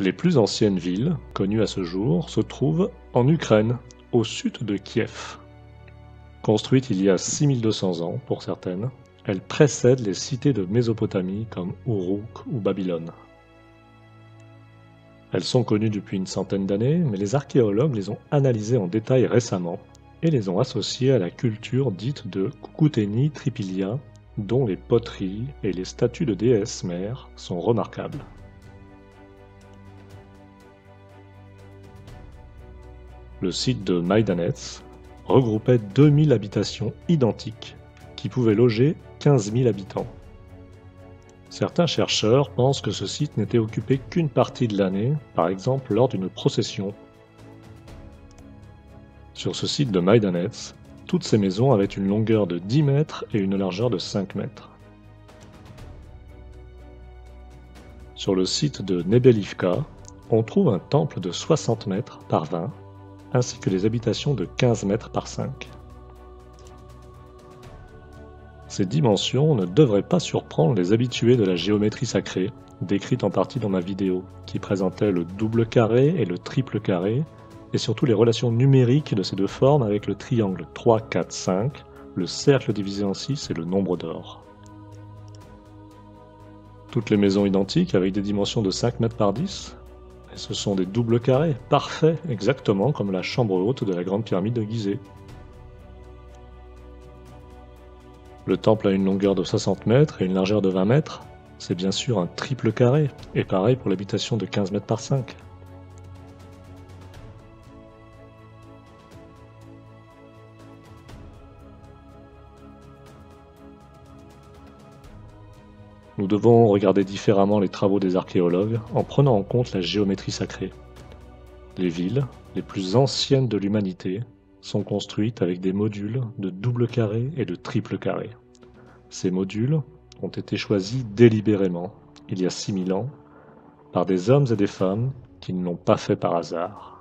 Les plus anciennes villes, connues à ce jour, se trouvent en Ukraine, au sud de Kiev. Construites il y a 6200 ans pour certaines, elles précèdent les cités de Mésopotamie comme Uruk ou Babylone. Elles sont connues depuis une centaine d'années, mais les archéologues les ont analysées en détail récemment et les ont associées à la culture dite de Cucuteni Tripilia, dont les poteries et les statues de déesses mères sont remarquables. Le site de Majdanets regroupait 2000 habitations identiques qui pouvaient loger 15 000 habitants. Certains chercheurs pensent que ce site n'était occupé qu'une partie de l'année, par exemple lors d'une procession. Sur ce site de Majdanets, toutes ces maisons avaient une longueur de 10 mètres et une largeur de 5 mètres. Sur le site de Nebelivka, on trouve un temple de 60 mètres par 20, ainsi que des habitations de 15 mètres par 5. Ces dimensions ne devraient pas surprendre les habitués de la géométrie sacrée, décrite en partie dans ma vidéo, qui présentait le double carré et le triple carré, et surtout les relations numériques de ces deux formes avec le triangle 3, 4, 5, le cercle divisé en 6 et le nombre d'or. Toutes les maisons identiques avec des dimensions de 5 mètres par 10, et ce sont des doubles carrés, parfaits, exactement comme la chambre haute de la grande pyramide de Gizeh. Le temple a une longueur de 60 mètres et une largeur de 20 mètres. C'est bien sûr un triple carré, et pareil pour l'habitation de 15 mètres par 5. Nous devons regarder différemment les travaux des archéologues en prenant en compte la géométrie sacrée. Les villes, les plus anciennes de l'humanité, sont construites avec des modules de double carré et de triple carré. Ces modules ont été choisis délibérément, il y a 6000 ans, par des hommes et des femmes qui ne l'ont pas fait par hasard.